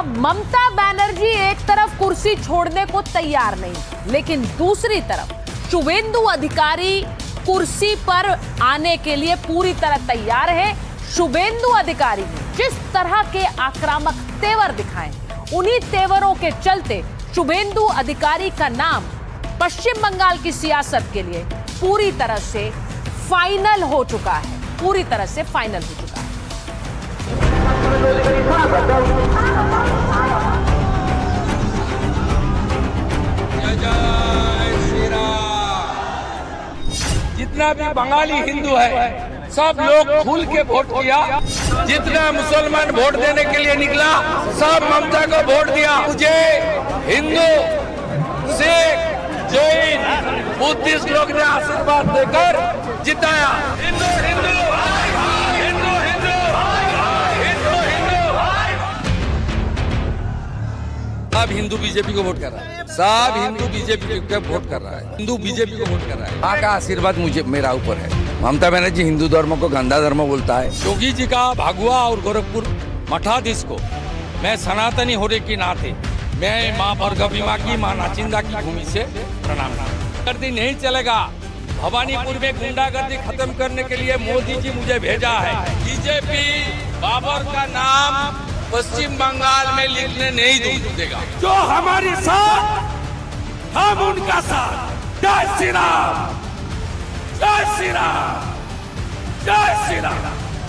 अब ममता बनर्जी एक तरफ कुर्सी छोड़ने को तैयार नहीं, लेकिन दूसरी तरफ शुभेंदु अधिकारी कुर्सी पर आने के लिए पूरी तरह तैयार है। शुभेंदु अधिकारी ने जिस तरह के आक्रामक तेवर दिखाए, उन्हीं तेवरों के चलते शुभेंदु अधिकारी का नाम पश्चिम बंगाल की सियासत के लिए पूरी तरह से फाइनल हो चुका है, पूरी तरह से फाइनल हो चुका है। जितना भी बंगाली हिंदू है सब लोग खुल के वोट किया। जितना मुसलमान वोट देने के लिए निकला सब ममता को वोट दिया। मुझे हिंदू, सिख, जैन, बुद्धिस्ट लोग ने आशीर्वाद देकर जिताया। हिंदू हिंदू हिंदू हिंदू हिंदू हिंदू। सब हिंदू बीजेपी को वोट कर रहा है, सब हिंदू बीजेपी को वोट कर रहा है, हिंदू बीजेपी को वोट कर रहा है। माँ का आशीर्वाद मुझे मेरा ऊपर है। ममता बनर्जी हिंदू धर्म को गंदा धर्म बोलता है। योगी जी का भागुआ और गोरखपुर मठाधीश को मैं सनातनी होने के नाते मैं माँ भार्गवी माँ की, माँ नाचिंदा की भूमि से प्रणाम करती नहीं चलेगा। भवानीपुर में गुंडागर्दी खत्म करने के लिए मोदी जी मुझे भेजा है। बीजेपी बाबर का नाम पश्चिम बंगाल में लिखने नहीं देगा। जो हमारे साथ हम उनका साथ। जय श्री राम, जय श्री राम, जय श्री राम।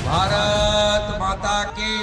भारत माता की।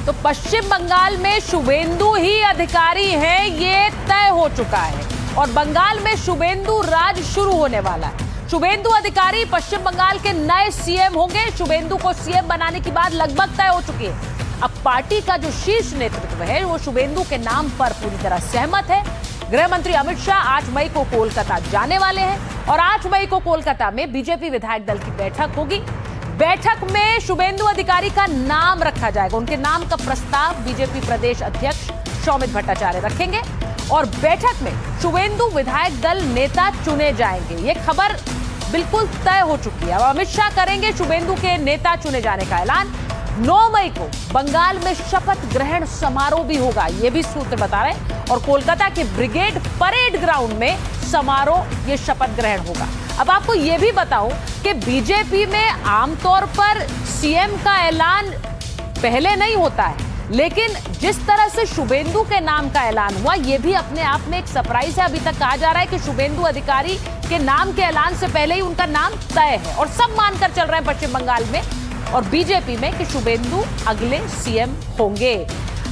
तो पश्चिम बंगाल में शुभेंदु ही अधिकारी है, ये तय हो चुका है और बंगाल में शुभेंदु राज शुरू होने वाला है। शुभेंदु अधिकारी पश्चिम बंगाल के नए सीएम होंगे। शुभेंदु को सीएम बनाने की बात लगभग तय हो चुकी है। अब पार्टी का जो शीर्ष नेतृत्व है वो शुभेंदु के नाम पर पूरी तरह सहमत है। गृह मंत्री अमित शाह 8 मई को कोलकाता जाने वाले हैं और 8 मई को कोलकाता में बीजेपी विधायक दल की बैठक होगी। बैठक में शुभेंदु अधिकारी का नाम रखा जाएगा। उनके नाम का प्रस्ताव बीजेपी प्रदेश अध्यक्ष सौमित भट्टाचार्य रखेंगे और बैठक में शुभेंदु विधायक दल नेता चुने जाएंगे। ये खबर बिल्कुल तय हो चुकी है। अब अमित शाह करेंगे शुभेंदु के नेता चुने जाने का ऐलान। 9 मई को बंगाल में शपथ ग्रहण समारोह भी होगा, ये भी सूत्र बता रहे हैं और कोलकाता के ब्रिगेड परेड ग्राउंड में समारोह, ये शपथ ग्रहण होगा। अब आपको ये भी बताऊं कि बीजेपी में आमतौर पर सीएम का ऐलान पहले नहीं होता है, लेकिन जिस तरह से शुभेंदु के नाम का ऐलान हुआ, यह भी अपने आप में एक सरप्राइज है। अभी तक कहा जा रहा है कि शुभेंदु अधिकारी के नाम के ऐलान से पहले ही उनका नाम तय है और सब मानकर चल रहे हैं पश्चिम बंगाल में और बीजेपी में कि शुभेंदु अगले सीएम होंगे।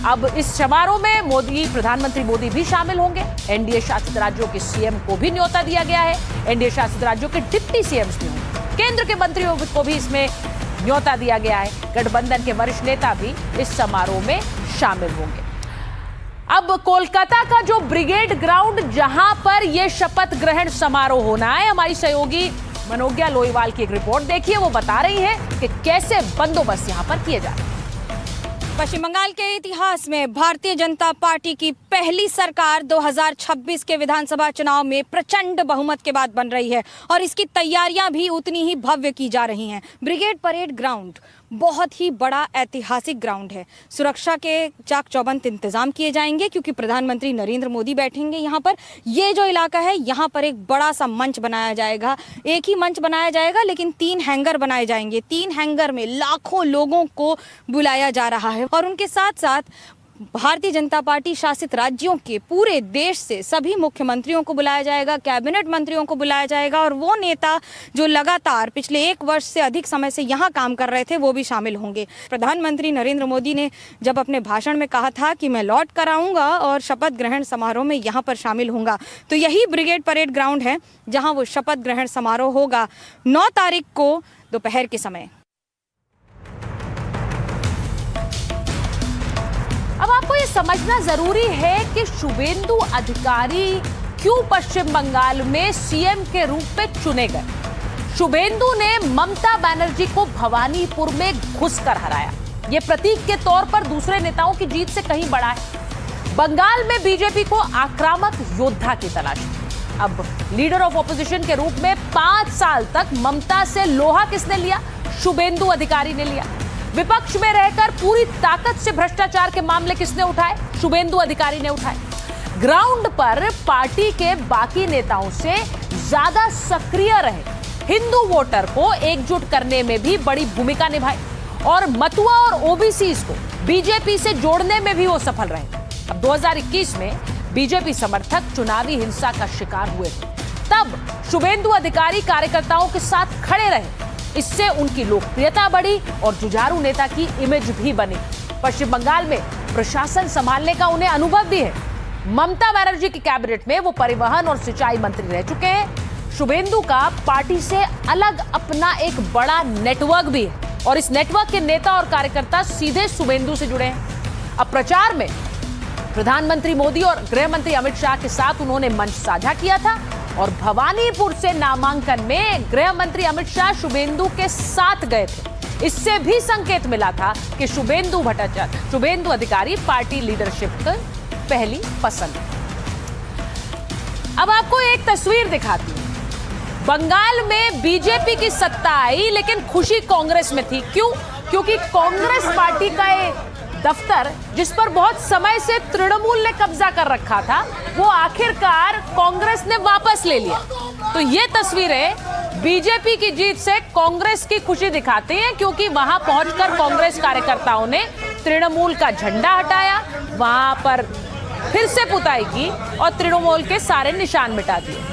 अब इस समारोह में मोदी, प्रधानमंत्री मोदी भी शामिल होंगे। एनडीए शासित राज्यों के सीएम को भी न्योता दिया गया है। एनडीए शासित राज्यों के डिप्टी सीएम्स भी होंगे। केंद्र के मंत्रियों को भी इसमें न्योता दिया गया है। गठबंधन के वरिष्ठ नेता भी इस समारोह में शामिल होंगे। अब कोलकाता का जो ब्रिगेड ग्राउंड जहां पर यह शपथ ग्रहण समारोह होना है, हमारी सहयोगी मनोज्ञा लोईवाल की एक रिपोर्ट देखिए। वो बता रही है कि कैसे बंदोबस्त यहां पर किए जा रहे हैं। पश्चिम बंगाल के इतिहास में भारतीय जनता पार्टी की पहली सरकार 2026 के विधानसभा चुनाव में प्रचंड बहुमत के बाद बन रही है और इसकी तैयारियां भी उतनी ही भव्य की जा रही हैं। ब्रिगेड परेड ग्राउंड बहुत ही बड़ा ऐतिहासिक ग्राउंड है। सुरक्षा के चाक चौबंद इंतजाम किए जाएंगे क्योंकि प्रधानमंत्री नरेंद्र मोदी बैठेंगे यहाँ पर। ये जो इलाका है यहाँ पर एक बड़ा सा मंच बनाया जाएगा। एक ही मंच बनाया जाएगा लेकिन 3 हैंगर बनाए जाएंगे। 3 हैंगर में लाखों लोगों को बुलाया जा रहा है और उनके साथ साथ भारतीय जनता पार्टी शासित राज्यों के पूरे देश से सभी मुख्यमंत्रियों को बुलाया जाएगा, कैबिनेट मंत्रियों को बुलाया जाएगा और वो नेता जो लगातार पिछले 1 वर्ष से अधिक समय से यहाँ काम कर रहे थे वो भी शामिल होंगे। प्रधानमंत्री नरेंद्र मोदी ने जब अपने भाषण में कहा था कि मैं लौट कर आऊँगा और शपथ ग्रहण समारोह में यहाँ पर शामिल होऊंगा, तो यही ब्रिगेड परेड ग्राउंड है जहाँ वो शपथ ग्रहण समारोह होगा 9 तारीख को दोपहर के समय। अब आपको ये समझना जरूरी है कि शुभेंदु अधिकारी क्यों पश्चिम बंगाल में सीएम के रूप में चुने गए। शुभेंदु ने ममता बनर्जी को भवानीपुर में घुसकर हराया। ये प्रतीक के तौर पर दूसरे नेताओं की जीत से कहीं बड़ा है। बंगाल में बीजेपी को आक्रामक योद्धा की तलाश है। अब लीडर ऑफ ऑपोजिशन के रूप में 5 साल तक ममता से लोहा किसने लिया? शुभेंदु अधिकारी ने लिया। विपक्ष में रहकर पूरी ताकत से भ्रष्टाचार के मामले किसने उठाए? शुभेंदु अधिकारी ने उठाए। ग्राउंड पर पार्टी के बाकी नेताओं से ज्यादा सक्रिय रहे, हिंदू वोटर को एकजुट करने में भी बड़ी भूमिका निभाई और मतुआ और ओबीसीज को बीजेपी से जोड़ने में भी वो सफल रहे। अब 2021 में बीजेपी समर्थक चुनावी हिंसा का शिकार हुए थे, तब शुभेंदु अधिकारी कार्यकर्ताओं के साथ खड़े रहे। इससे उनकी लोकप्रियता बढ़ी और जुझारू नेता की इमेज भी बनी। पश्चिम बंगाल में प्रशासन संभालने का उन्हें अनुभव भी है। ममता बनर्जी की कैबिनेट में वो परिवहन और सिंचाई मंत्री रह चुके हैं। शुभेंदु का पार्टी से अलग अपना एक बड़ा नेटवर्क भी है और इस नेटवर्क के नेता और कार्यकर्ता सीधे शुभेंदु से जुड़े हैं। अब प्रचार में प्रधानमंत्री मोदी और गृह मंत्री अमित शाह के साथ उन्होंने मंच साझा किया था और भवानीपुर से नामांकन में गृह मंत्री अमित शाह शुभेंदु के साथ गए थे। इससे भी संकेत मिला था कि शुभेंदु अधिकारी पार्टी लीडरशिप की पहली पसंद है। अब आपको एक तस्वीर दिखाती हूं। बंगाल में बीजेपी की सत्ता आई लेकिन खुशी कांग्रेस में थी। क्यों? क्योंकि कांग्रेस पार्टी का एक दफ्तर जिस पर बहुत समय से तृणमूल ने कब्जा कर रखा था, वो आखिरकार कांग्रेस ने वापस ले लिया। तो ये तस्वीरें बीजेपी की जीत से कांग्रेस की खुशी दिखाती हैं, क्योंकि वहां पहुंचकर कांग्रेस कार्यकर्ताओं ने तृणमूल का झंडा हटाया, वहां पर फिर से पुताई की और तृणमूल के सारे निशान मिटा दिए।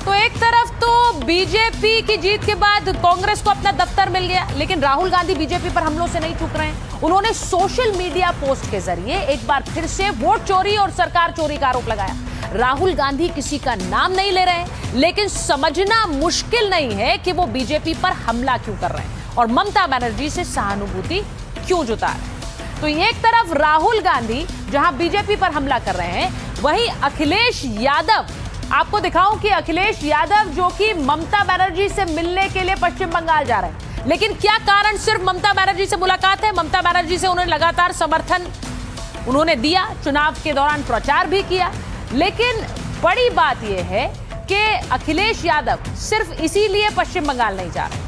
तो एक तरफ तो बीजेपी की जीत के बाद कांग्रेस को अपना दफ्तर मिल गया, लेकिन राहुल गांधी बीजेपी पर हमलों से नहीं चूक रहे हैं। उन्होंने सोशल मीडिया पोस्ट के जरिए एक बार फिर से वोट चोरी और सरकार चोरी का आरोप लगाया। राहुल गांधी किसी का नाम नहीं ले रहे हैं, लेकिन समझना मुश्किल नहीं है कि वो बीजेपी पर हमला क्यों कर रहे हैं और ममता बनर्जी से सहानुभूति क्यों जुटा रहे हैं। तो एक तरफ राहुल गांधी जहां बीजेपी पर हमला कर रहे हैं, वहीं अखिलेश यादव, आपको दिखाऊं कि अखिलेश यादव जो कि ममता बनर्जी से मिलने के लिए पश्चिम बंगाल जा रहे हैं। लेकिन क्या कारण सिर्फ ममता बनर्जी से मुलाकात है? ममता बनर्जी से उन्होंने लगातार समर्थन उन्होंने दिया, चुनाव के दौरान प्रचार भी किया। लेकिन बड़ी बात यह है कि अखिलेश यादव सिर्फ इसीलिए पश्चिम बंगाल नहीं जा रहे।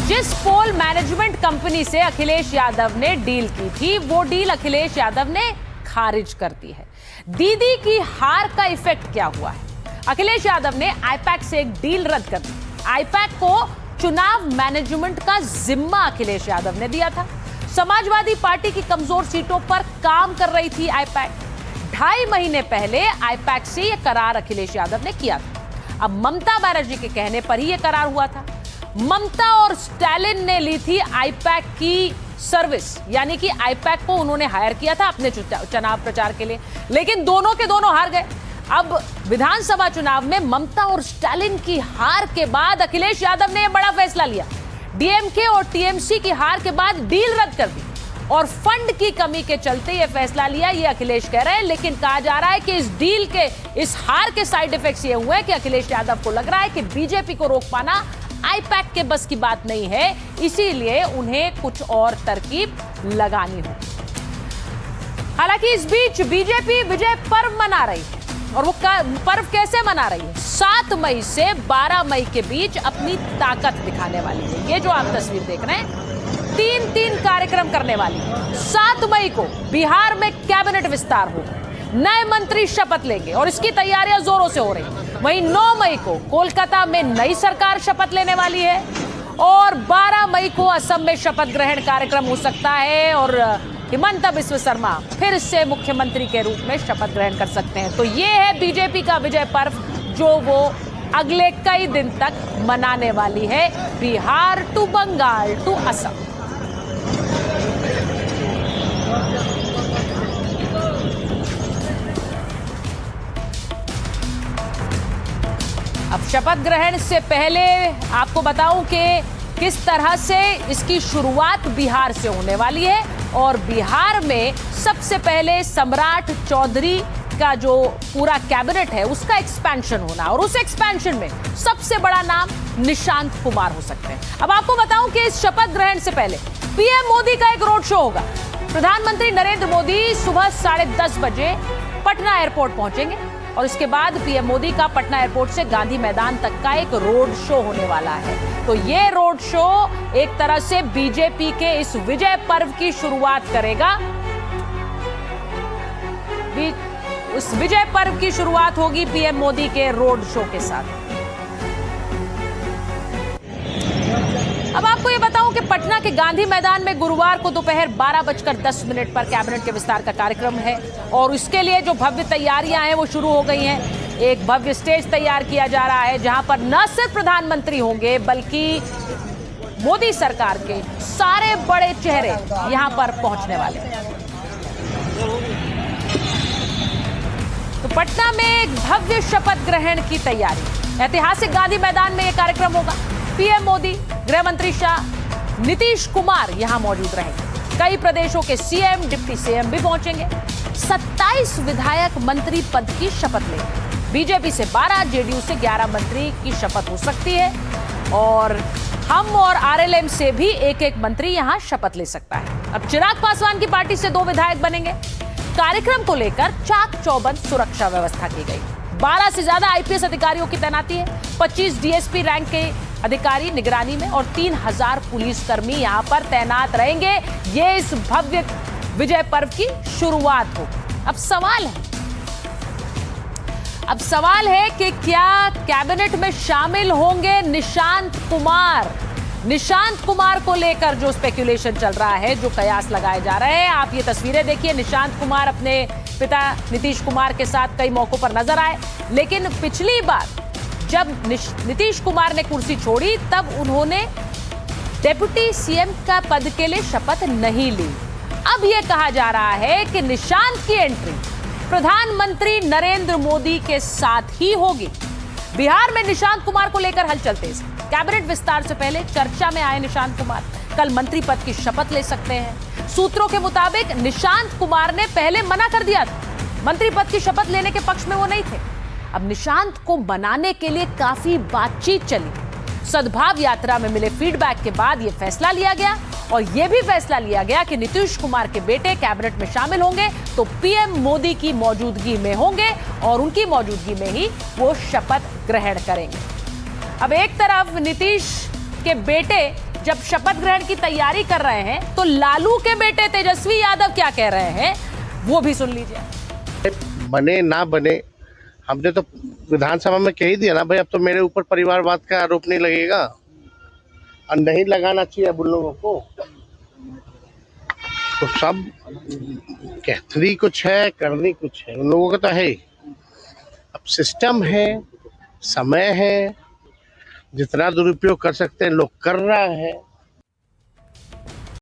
जिस पोल मैनेजमेंट कंपनी से अखिलेश यादव ने डील की थी, वो डील अखिलेश यादव ने खारिज कर दी है। दीदी की हार का इफेक्ट क्या हुआ है? अखिलेश यादव ने आईपैक से एक डील रद्द कर दी। आईपैक को चुनाव मैनेजमेंट का जिम्मा अखिलेश यादव ने दिया था। समाजवादी पार्टी की कमजोर सीटों पर काम कर रही थी आईपैक। 2.5 महीने पहले आईपैक से यह करार अखिलेश यादव ने किया था। अब ममता बनर्जी के कहने पर ही यह करार हुआ था। ममता और स्टालिन ने ली थी आईपैक की सर्विस, यानी कि आईपैक को उन्होंने हायर किया था अपने चुनाव प्रचार के लिए, लेकिन दोनों के दोनों हार गए। अब विधानसभा चुनाव में ममता और स्टालिन की हार के बाद अखिलेश यादव ने यह बड़ा फैसला लिया। डीएमके और टीएमसी की हार के बाद डील रद्द कर दी और फंड की कमी के चलते यह फैसला लिया, ये अखिलेश कह रहे हैं। लेकिन कहा जा रहा है कि इस डील के, इस हार के साइड इफेक्ट्स ये हुए कि अखिलेश यादव को लग रहा है कि बीजेपी को रोक पाना आईपैक के बस की बात नहीं है, इसीलिए उन्हें कुछ और तरकीब लगानी होगी। हालांकि इस बीच बीजेपी विजय पर्व मना रही है और वो पर्व कैसे मना रही है? 7 मई से 12 मई के बीच अपनी ताकत दिखाने वाली है। ये जो आप तस्वीर देख रहे हैं, 3 कार्यक्रम करने वाली है। 7 मई को बिहार में कैबिनेट विस्तार होगा, नए मंत्री शपथ लेंगे और इसकी तैयारियां जोरों से हो रही हैं। वहीं 9 मई को कोलकाता में नई सरकार शपथ लेने वाली है और 12 मई को असम में शपथ ग्रहण कार्यक्रम हो सकता है और हिमंता बिस्वा शर्मा फिर से मुख्यमंत्री के रूप में शपथ ग्रहण कर सकते हैं। तो ये है बीजेपी का विजय पर्व, जो वो अगले कई दिन तक मनाने वाली है, बिहार टू बंगाल टू असम। अब शपथ ग्रहण से पहले आपको बताऊं कि किस तरह से इसकी शुरुआत बिहार से होने वाली है। और बिहार में सबसे पहले सम्राट चौधरी का जो पूरा कैबिनेट है उसका एक्सपेंशन होना, और उस एक्सपेंशन में सबसे बड़ा नाम निशांत कुमार हो सकते हैं। अब आपको बताऊं कि इस शपथ ग्रहण से पहले पीएम मोदी का एक रोड शो होगा। प्रधानमंत्री नरेंद्र मोदी सुबह 10:30 बजे पटना एयरपोर्ट पहुंचेंगे और इसके बाद पीएम मोदी का पटना एयरपोर्ट से गांधी मैदान तक का एक रोड शो होने वाला है। तो ये रोड शो एक तरह से बीजेपी के इस विजय पर्व की शुरुआत करेगा। उस विजय पर्व की शुरुआत होगी पीएम मोदी के रोड शो के साथ। अब आपको यह बताऊं कि पटना के गांधी मैदान में गुरुवार को दोपहर 12:10 पर कैबिनेट के विस्तार का कार्यक्रम है और इसके लिए जो भव्य तैयारियां हैं वो शुरू हो गई हैं। एक भव्य स्टेज तैयार किया जा रहा है जहां पर न सिर्फ प्रधानमंत्री होंगे बल्कि मोदी सरकार के सारे बड़े चेहरे यहां पर पहुंचने वाले हैं। तो पटना में एक भव्य शपथ ग्रहण की तैयारी, ऐतिहासिक गांधी मैदान में यह कार्यक्रम होगा। पीएम मोदी, गृह मंत्री शाह, नीतीश कुमार यहां मौजूद रहेंगे। कई प्रदेशों के सीएम, डिप्टी सीएम भी पहुंचेंगे। 27 विधायक मंत्री पद की शपथ लेंगे। बीजेपी से 12, जेडीयू से 11 मंत्री की शपथ हो सकती है और हम और आरएलएम से भी एक मंत्री यहां शपथ ले सकता है। अब चिराग पासवान की पार्टी से 2 विधायक बनेंगे। कार्यक्रम को लेकर चाक चौबंद सुरक्षा व्यवस्था की गई। 12 से ज्यादा आईपीएस अधिकारियों की तैनाती है। 25 डीएसपी रैंक के अधिकारी निगरानी में और 3000 पुलिसकर्मी यहां पर तैनात रहेंगे। ये इस भव्य विजय पर्व की शुरुआत हो। अब सवाल है कि क्या कैबिनेट में शामिल होंगे निशांत कुमार को लेकर जो स्पेकुलेशन चल रहा है, जो कयास लगाए जा रहे हैं। आप ये तस्वीरें देखिए, निशांत कुमार अपने पिता नीतीश कुमार के साथ कई मौकों पर नजर आए, लेकिन पिछली बार जब नीतीश कुमार ने कुर्सी छोड़ी तब उन्होंने डेप्यूटी सीएम का पद के लिए शपथ नहीं ली। अब यह कहा जा रहा है कि निशांत की एंट्री प्रधानमंत्री नरेंद्र मोदी के साथ ही होगी। बिहार में निशांत कुमार को लेकर हलचल तेज। कैबिनेट विस्तार से पहले चर्चा में आए निशांत कुमार कल मंत्री पद की शपथ ले सकते हैं। सूत्रों के मुताबिक निशांत कुमार ने पहले मना कर दिया था, मंत्री पद की शपथ लेने के पक्ष में वो नहीं थे। अब निशांत को मनाने के लिए काफी बातचीत चली। सद्भाव यात्रा में मिले फीडबैक के बाद यह फैसला लिया गया और यह भी फैसला लिया गया कि नीतीश कुमार के बेटे कैबिनेट में शामिल होंगे तो पीएम मोदी की मौजूदगी में होंगे और उनकी मौजूदगी में ही वो शपथ ग्रहण करेंगे। अब एक तरफ नीतीश के बेटे जब शपथ ग्रहण की तैयारी कर रहे हैं तो लालू के बेटे तेजस्वी यादव क्या कह रहे हैं वो भी सुन लीजिए। बने ना बने, हमने तो विधानसभा में कह ही दिया ना भाई, अब तो मेरे ऊपर परिवारवाद का आरोप नहीं लगेगा और नहीं लगाना चाहिए अब उन लोगों को। तो सब कहतरी कुछ है, करनी कुछ है, उन लोगों का तो है। अब सिस्टम है, समय है, जितना दुरुपयोग कर सकते हैं लोग कर रहा है।